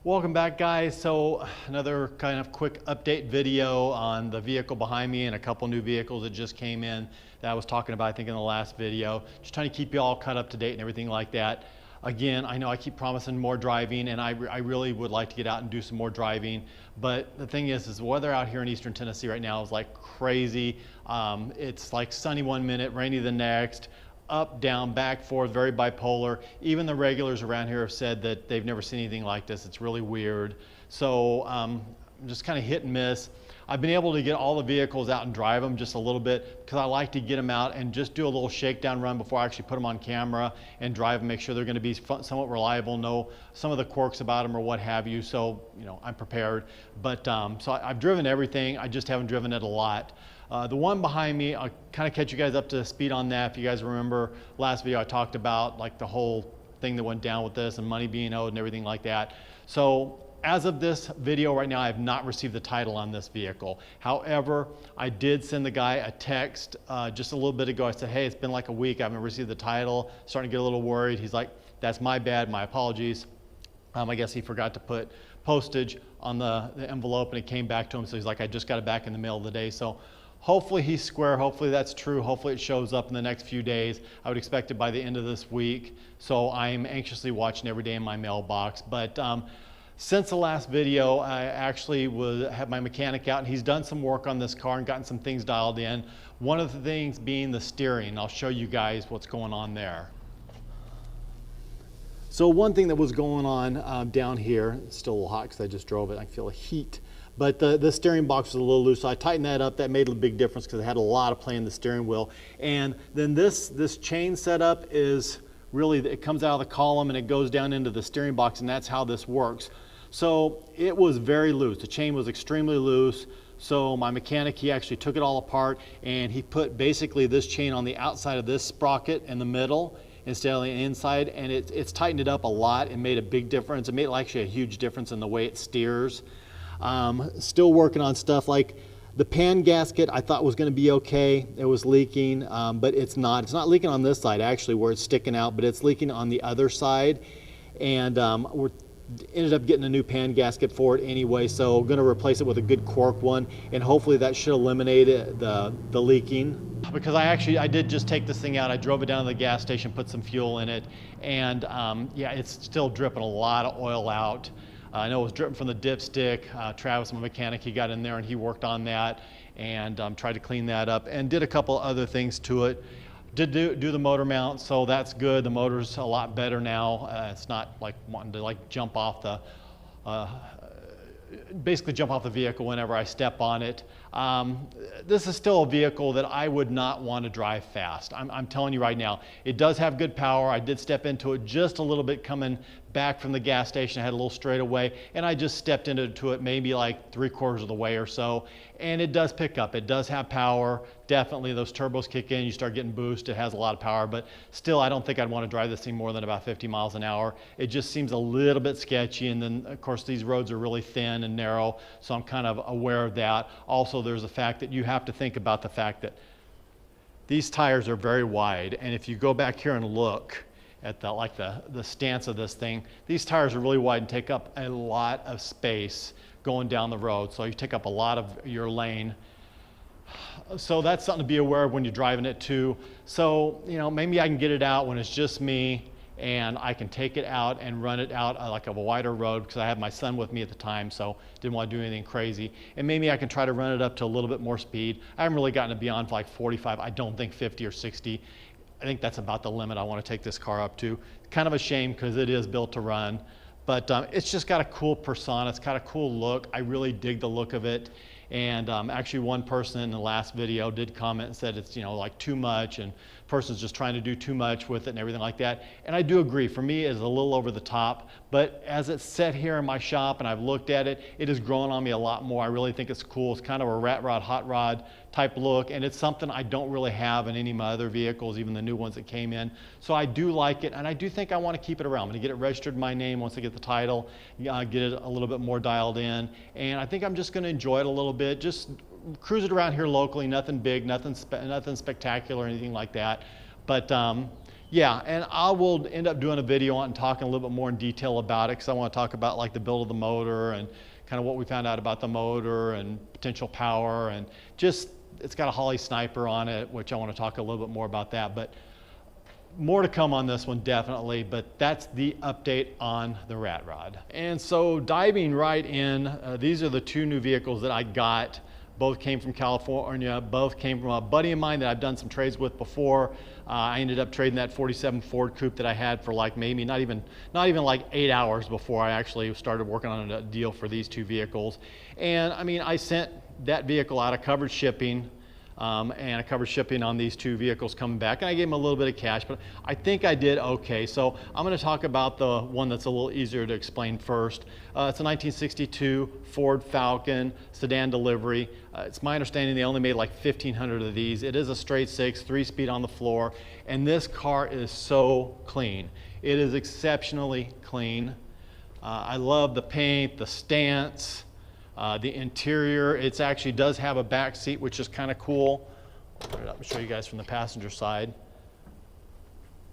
Welcome back, guys. So another kind of quick update video on the vehicle behind me and a couple new vehicles that just came in that I was talking about, I think, in the last video. Just trying to keep you all caught up to date and everything like that. Again, I know I keep promising more driving, and I really would like to get out and do some more driving. But the thing is the weather out here in Eastern Tennessee right now is like crazy. It's like sunny one minute, rainy the next. Up, down, back, forth, very bipolar. Even the regulars around here have said that they've never seen anything like this. It's really weird. So just kind of hit and miss. I've been able to get all the vehicles out and drive them just a little bit because I like to get them out and just do a little shakedown run before I actually put them on camera and drive them, make sure they're going to be somewhat reliable, know some of the quirks about them or what have you. So, you know, I'm prepared. But so I've driven everything. I just haven't driven it a lot. The one behind me, I'll kind of catch you guys up to speed on that. If you guys remember last video, I talked about like the whole thing that went down with this and money being owed and everything like that. So as of this video right now, I have not received the title on this vehicle. However, I did send the guy a text just a little bit ago. I said, hey, it's been like a week. I haven't received the title. Starting to get a little worried. He's like, that's my bad, my apologies. I guess he forgot to put postage on the envelope and it came back to him. So he's like, I just got it back in the mail of the day. So hopefully he's square, hopefully that's true, hopefully it shows up in the next few days. I would expect it by the end of this week. So I'm anxiously watching every day in my mailbox. But since the last video, I actually had my mechanic out and he's done some work on this car and gotten some things dialed in. One of the things being the steering. I'll show you guys what's going on there. So one thing that was going on down here, it's still a little hot because I just drove it, I feel the heat. But the steering box was a little loose, so I tightened that up. That made a big difference because it had a lot of play in the steering wheel. And then this chain setup is really, it comes out of the column and it goes down into the steering box, and that's how this works. So it was very loose. The chain was extremely loose. So my mechanic, he actually took it all apart and he put basically this chain on the outside of this sprocket in the middle instead of the inside, and it's tightened it up a lot and made a big difference. It made actually a huge difference in the way it steers. Still working on stuff like the pan gasket. I thought was going to be okay. It was leaking, but it's not. It's not leaking on this side actually where it's sticking out, but it's leaking on the other side. And we ended up getting a new pan gasket for it anyway, so going to replace it with a good cork one, and hopefully that should eliminate the leaking. Because I did just take this thing out. I drove it down to the gas station, put some fuel in it, and yeah, it's still dripping a lot of oil out. I know it was dripping from the dipstick. Travis, my mechanic, he got in there and he worked on that and tried to clean that up and did a couple other things to it. Did do the motor mount, so that's good. The motor's a lot better now. It's not like wanting to like jump off the, basically jump off the vehicle whenever I step on it. This is still a vehicle that I would not want to drive fast. I'm telling you right now, it does have good power. I did step into it just a little bit coming back from the gas station. I had a little straightaway and I just stepped into it maybe like 3/4 of the way or so, and it does pick up. It does have power. Definitely those turbos kick in, you start getting boost. It has a lot of power, but still I don't think I'd want to drive this thing more than about 50 miles an hour. It just seems a little bit sketchy, and then of course these roads are really thin and narrow, so I'm kind of aware of that. Also, there's the fact that you have to think about the fact that these tires are very wide, and if you go back here and look at the stance of this thing, these tires are really wide and take up a lot of space going down the road, so you take up a lot of your lane. So that's something to be aware of when you're driving it too. So, you know, maybe I can get it out when it's just me and I can take it out and run it out like a wider road, because I had my son with me at the time, so didn't want to do anything crazy. And maybe I can try to run it up to a little bit more speed. I haven't really gotten it beyond like 45. I don't think 50 or 60. I think that's about the limit I want to take this car up to. Kind of a shame because it is built to run, but it's just got a cool persona. It's got a cool look. I really dig the look of it. And actually one person in the last video did comment and said it's, you know, like too much, and person's just trying to do too much with it and everything like that. And I do agree. For me, it's a little over the top, but as it's set here in my shop and I've looked at it, it has grown on me a lot more. I really think it's cool. It's kind of a rat rod, hot rod type look, and it's something I don't really have in any of my other vehicles, even the new ones that came in. So I do like it, and I do think I want to keep it around. I'm going to get it registered in my name once I get the title, get it a little bit more dialed in, and I think I'm just going to enjoy it a little bit. Just cruise it around here locally, nothing big, nothing spectacular or anything like that. But Yeah, and I will end up doing a video on it and talking a little bit more in detail about it, because I want to talk about like the build of the motor and kind of what we found out about the motor and potential power, and just it's got a Holley Sniper on it, which I want to talk a little bit more about that. But more to come on this one, definitely, but that's the update on the Rat Rod. And so diving right in, these are the two new vehicles that I got. Both came from California, both came from a buddy of mine that I've done some trades with before. I ended up trading that 47 Ford Coupe that I had for like maybe not even like 8 hours before I actually started working on a deal for these two vehicles. And I mean, I sent that vehicle out of covered shipping, and I covered shipping on these two vehicles coming back, and I gave them a little bit of cash, but I think I did okay. So I'm going to talk about the one that's a little easier to explain first. It's a 1962 Ford Falcon sedan delivery. It's my understanding they only made like 1,500 of these. It is a straight six, 3-speed on the floor, and this car is so clean. It is exceptionally clean. I love the paint, the stance. The interior, it actually does have a back seat, which is kind of cool. I'll put it up and show you guys from the passenger side.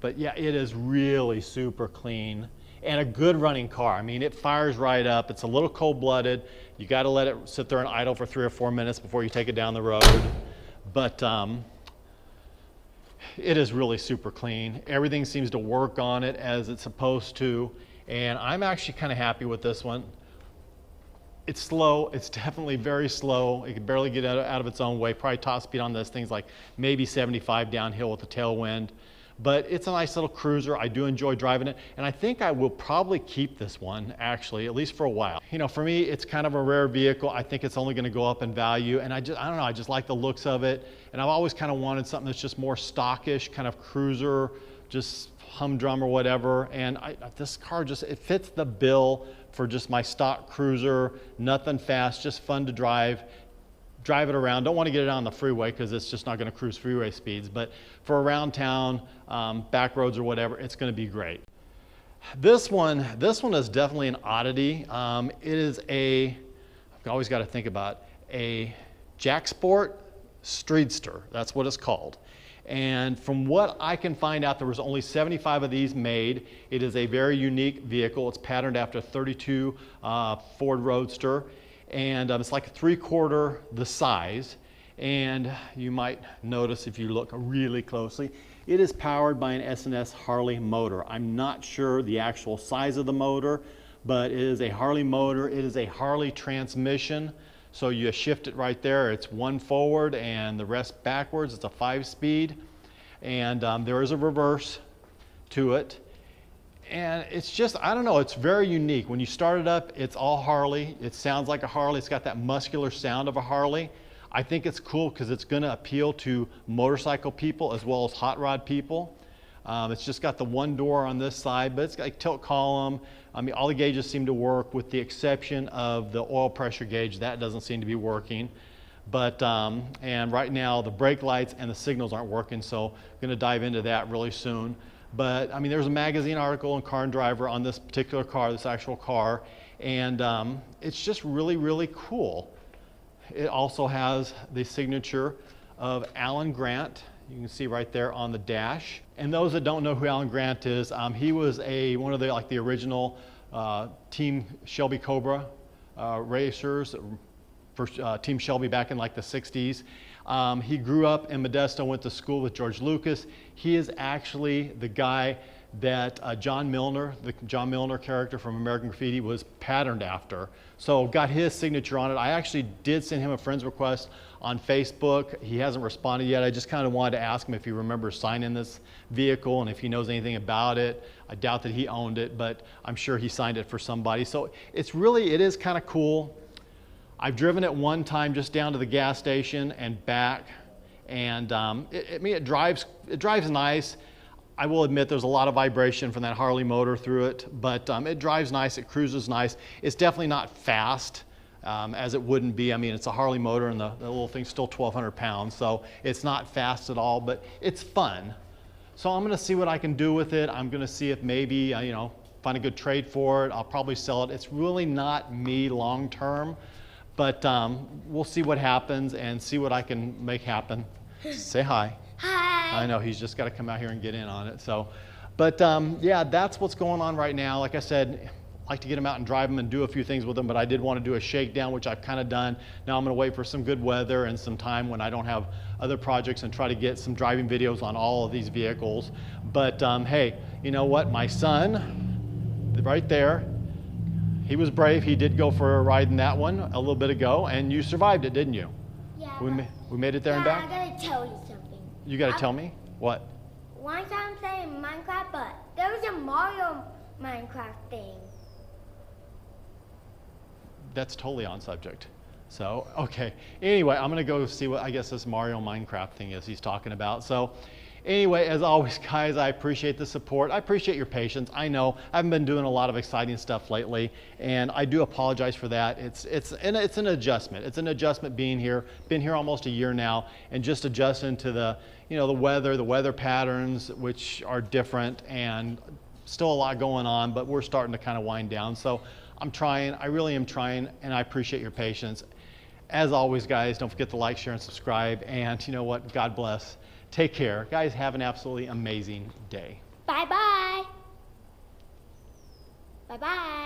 But yeah, it is really super clean and a good running car. I mean, it fires right up. It's a little cold-blooded. You got to let it sit there and idle for 3 or 4 minutes before you take it down the road. But it is really super clean. Everything seems to work on it as it's supposed to. And I'm actually kind of happy with this one. It's slow, it's definitely very slow. It can barely get out of its own way. Probably top speed on this thing's like maybe 75 downhill with the tailwind. But it's a nice little cruiser. I do enjoy driving it. And I think I will probably keep this one, actually, at least for a while. You know, for me, it's kind of a rare vehicle. I think it's only gonna go up in value. And I don't know, I just like the looks of it. And I've always kind of wanted something that's just more stockish, kind of cruiser, just humdrum or whatever. And this car just, it fits the bill for just my stock cruiser, nothing fast, just fun to drive it around. Don't want to get it on the freeway because it's just not going to cruise freeway speeds, but for around town, back roads or whatever, it's going to be great. This one is definitely an oddity. It is I've always got to think about a Jack Sport Streetster. That's what it's called. And from what I can find out, there was only 75 of these made. It is a very unique vehicle. It's patterned after a 32 Ford Roadster. And it's like a 3/4 the size. And you might notice if you look really closely, it is powered by an S&S Harley motor. I'm not sure the actual size of the motor, but it is a Harley motor. It is a Harley transmission. So you shift it right there. It's 1 forward and the rest backwards. It's a 5-speed. And there is a reverse to it. And it's just, I don't know, it's very unique. When you start it up, it's all Harley. It sounds like a Harley. It's got that muscular sound of a Harley. I think it's cool because it's going to appeal to motorcycle people as well as hot rod people. It's just got the one door on this side, but it's got a tilt column. I mean, all the gauges seem to work with the exception of the oil pressure gauge. That doesn't seem to be working. But, and right now the brake lights and the signals aren't working, so I'm going to dive into that really soon. But, I mean, there's a magazine article in Car and Driver on this particular car, this actual car, and it's just really, really cool. It also has the signature of Alan Grant. You can see right there on the dash. And those that don't know who Alan Grant is, he was one of the original Team Shelby Cobra racers for Team Shelby back in like the 60s. He grew up in Modesto, went to school with George Lucas. He is actually the guy that John Milner, the John Milner character from American Graffiti, was patterned after. So got his signature on it. I actually did send him a friend's request on Facebook. He hasn't responded yet. I just kind of wanted to ask him if he remembers signing this vehicle and if he knows anything about it. I doubt that he owned it, but I'm sure he signed it for somebody. So it is kind of cool. I've driven it one time just down to the gas station and back, and it drives nice. I will admit there's a lot of vibration from that Harley motor through it, but it drives nice, it cruises nice. It's definitely not fast, as it wouldn't be. I mean, it's a Harley motor and the little thing's still 1,200 pounds, so it's not fast at all, but it's fun. So I'm gonna see what I can do with it. I'm gonna see if maybe, find a good trade for it. I'll probably sell it. It's really not me long-term, but we'll see what happens and see what I can make happen. Say hi. Hi. I know, he's just got to come out here and get in on it. So, but yeah, that's what's going on right now. Like I said, I like to get them out and drive them and do a few things with them, but I did want to do a shakedown, which I've kind of done. Now I'm going to wait for some good weather and some time when I don't have other projects and try to get some driving videos on all of these vehicles. But hey, you know what? My son, right there, he was brave. He did go for a ride in that one a little bit ago, and you survived it, didn't you? Yeah. We made it there and back? I gotta tell you something. You got to tell me? What? One time saying Minecraft, but there was a Mario Minecraft thing. That's totally on subject. So, okay. Anyway, I'm going to go see what I guess this Mario Minecraft thing is he's talking about. So, anyway, as always, guys, I appreciate the support. I appreciate your patience. I know I haven't been doing a lot of exciting stuff lately, and I do apologize for that. It's an adjustment. It's an adjustment being here. Been here almost a year now, and just adjusting to the the weather patterns, which are different, and still a lot going on. But we're starting to kind of wind down. So I'm trying. I really am trying, and I appreciate your patience. As always, guys, don't forget to like, share, and subscribe. And you know what? God bless. Take care. Guys, have an absolutely amazing day. Bye-bye. Bye-bye.